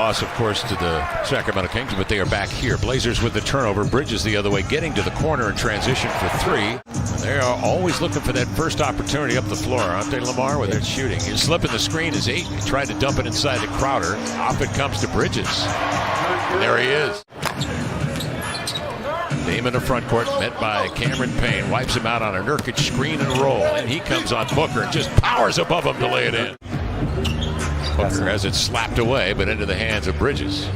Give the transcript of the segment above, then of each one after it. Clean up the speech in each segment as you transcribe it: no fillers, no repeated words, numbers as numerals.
Loss, of course, to the Sacramento Kings, but they are back here. Blazers with the turnover. Bridges the other way, getting to the corner in transition for three. They are always looking for that first opportunity up the floor, aren't they, Lamar, with their shooting? He's slipping the screen is 8. He tried to dump it inside to Crowder. Off it comes to Bridges. And there he is. Dame in the front court, met by Cameron Payne. Wipes him out on a Nurkic screen and roll. And he comes on Booker and just powers above him to lay it in. Booker has it slapped away, but into the hands of Bridges.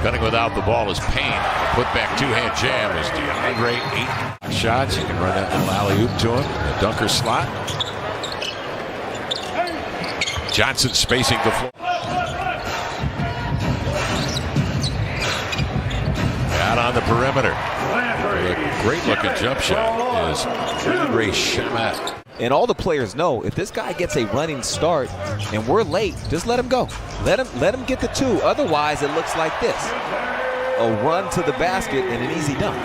Cutting without the ball is Payne. Put back two-hand jam is DeAndre. 8 shots. You can run that little alley-oop to him. A dunker slot. Johnson spacing the floor. Out on the perimeter. A great-looking jump shot is DeAndre Shamet. And all the players know if this guy gets a running start and we're late, just let him go. Let him get the 2. Otherwise, it looks like this. A run to the basket and an easy dunk.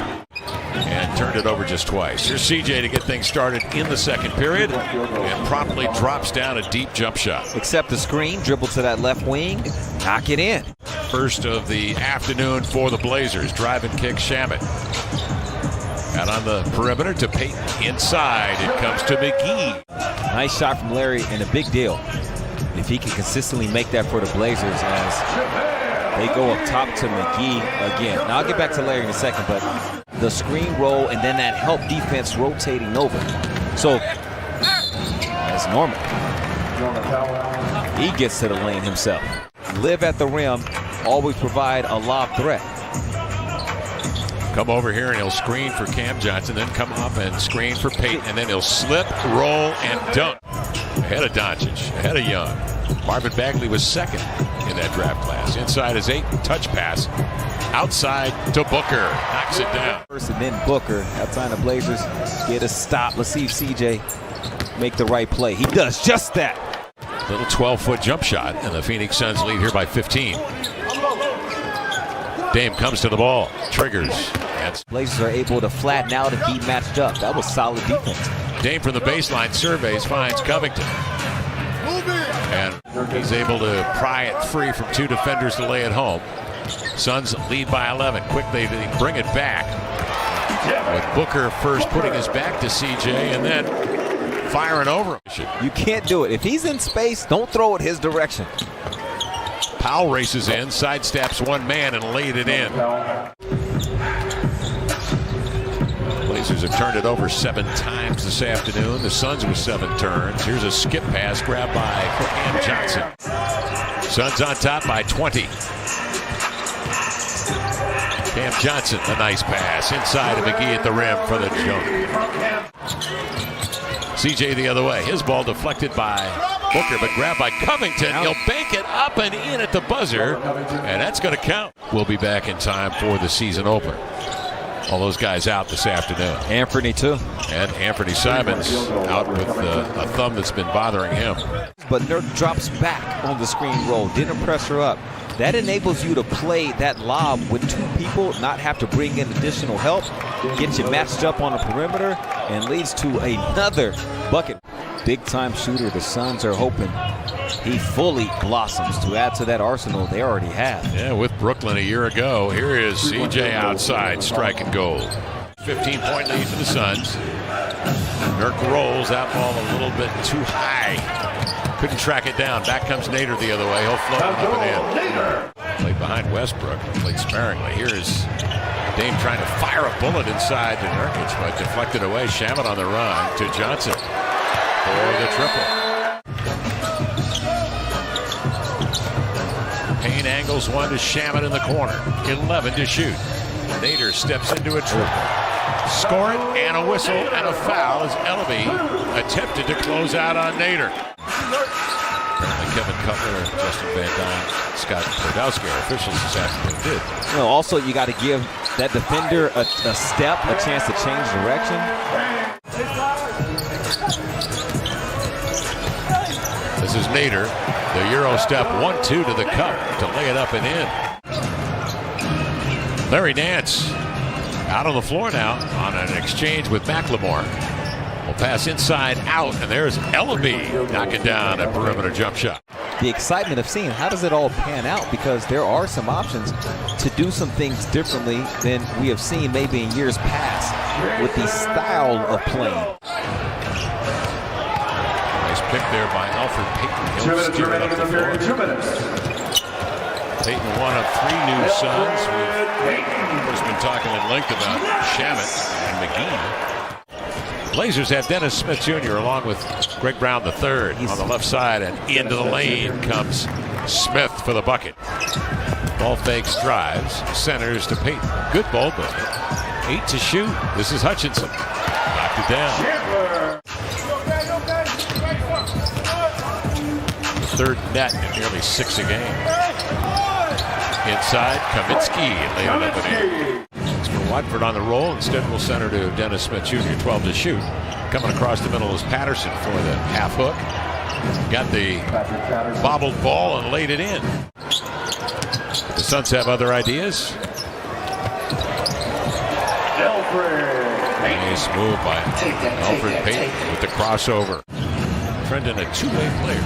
And turned it over just twice. Here's CJ to get things started in the second period and promptly drops down a deep jump shot. Accept the screen, dribble to that left wing, knock it in. First of the afternoon for the Blazers. Drive and kick Shamet. Out on the perimeter to Payton. Inside, it comes to McGee. Nice shot from Larry and a big deal if he can consistently make that for the Blazers as they go up top to McGee again. Now I'll get back to Larry in a second, but the screen roll and then that help defense rotating over. So that's normal. He gets to the lane himself. Live at the rim, always provide a lob threat. Come over here and he'll screen for Cam Johnson, then come up and screen for Payton, and then he'll slip, roll, and dunk. Ahead of Doncic, ahead of Young. Marvin Bagley was second in that draft class. Inside is 8, touch pass. Outside to Booker, knocks it down. First and then Booker, outside the Blazers, get a stop. Let's see if CJ make the right play. He does just that. Little 12-foot jump shot, and the Phoenix Suns lead here by 15. Dame comes to the ball, triggers. Blazers are able to flatten out and be matched up. That was solid defense. Dame from the baseline surveys, finds Covington. And he's able to pry it free from 2 defenders to lay it home. Suns lead by 11. Quick, they bring it back. With Booker first putting his back to CJ and then firing over him. You can't do it. If he's in space, don't throw it his direction. Powell races in, sidesteps one man and laid it in. Blazers have turned it over 7 times this afternoon. The Suns with 7 turns. Here's a skip pass grabbed by Cam Johnson. Suns on top by 20. Cam Johnson, a nice pass. Inside of McGee at the rim for the jump. CJ the other way. His ball deflected by Booker, but grabbed by Covington. He'll bank it up and in at the buzzer, and that's going to count. We'll be back in time for the season opener. All those guys out this afternoon. Anthony too. And Anthony Simons out with a thumb that's been bothering him. But Nurk drops back on the screen roll. Didn't press her up. That enables you to play that lob with 2 people, not have to bring in additional help, get you matched up on the perimeter, and leads to another bucket. Big-time shooter. The Suns are hoping he fully blossoms to add to that arsenal they already have. Yeah, with Brooklyn a year ago. Here is CJ outside, striking gold. 15-point lead for the Suns. Nurk rolls that ball a little bit too high. Couldn't track it down. Back comes Nader the other way. He'll float it up and in. Played behind Westbrook. Played sparingly. Here is Dame trying to fire a bullet inside to Nurkic, but deflected away. Shamet on the run to Johnson for the triple. Payne angles one to Shamet in the corner. 11 to shoot. Nader steps into a triple. Score it, and a whistle and a foul as Ellaby attempted to close out on Nader. Kevin Cutler, Justin Van Dyne, Scott Podolsky, our officials this afternoon did. You know, also, you got to give that defender a step, a chance to change direction. This is Nader. The Euro step 1-2 to the cup to lay it up and in. Larry Nance out on the floor now on an exchange with McLemore. Will pass inside out, and there's Ellaby knocking down a perimeter jump shot. the excitement of seeing how does it all pan out, because there are some options to do some things differently than we have seen maybe in years past with the style of playing. Nice pick there by Alfred Payton. He'll steer it up the floor. Payton, one of 3 new Suns. We've, of course, been talking at length about Shamet and McGee. Blazers have Dennis Smith Jr. along with Greg Brown III on the left side, and into the lane comes Smith for the bucket. Ball fakes, drives, centers to Payton. Good ball movement. 8 to shoot. This is Hutchinson. Knocked it down. The 3rd net in nearly 6 a game. Inside, Kaminsky laid it up and in. It's for Watford on the roll. Instead, we'll center to Dennis Smith Jr., 12 to shoot. Coming across the middle is Patterson for the half hook. Got the bobbled ball and laid it in. The Suns have other ideas. Nice move by Alfred Payton with the crossover. Trending a 2-way player.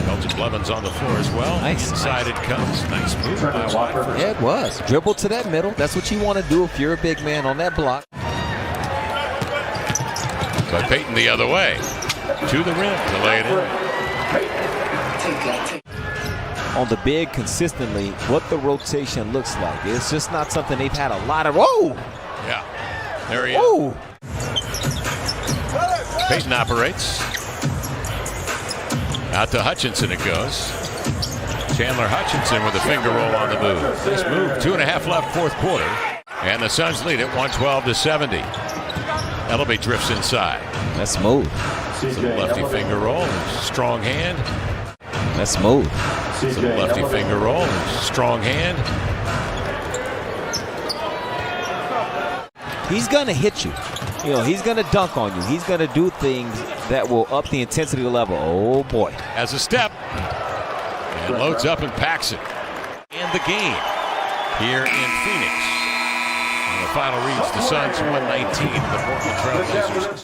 Elton Blevins on the floor as well. Nice. Inside it comes. Nice move by Watford. Yeah, it was. Dribble to that middle. That's what you want to do if you're a big man on that block. But Payton the other way. To the rim to lay it in. On the big consistently, what the rotation looks like. It's just not something they've had a lot of. Whoa! Yeah. There he is. Whoa! Payton operates. Out to Hutchinson it goes. Chandler Hutchinson with a finger roll on the move. Nice move. 2.5 left, 4th quarter. And the Suns lead it 112 to 70. Ellerbe drifts inside. That's smooth. Some lefty finger roll. Strong hand. That's smooth. Some lefty finger roll. Strong hand. He's going to hit you. You know, he's going to dunk on you. He's going to do things that will up the intensity level. Oh, boy. Has a step. And loads up and packs it. And the game here in Phoenix. And the final reads the Suns 119, the Portland Trail Blazers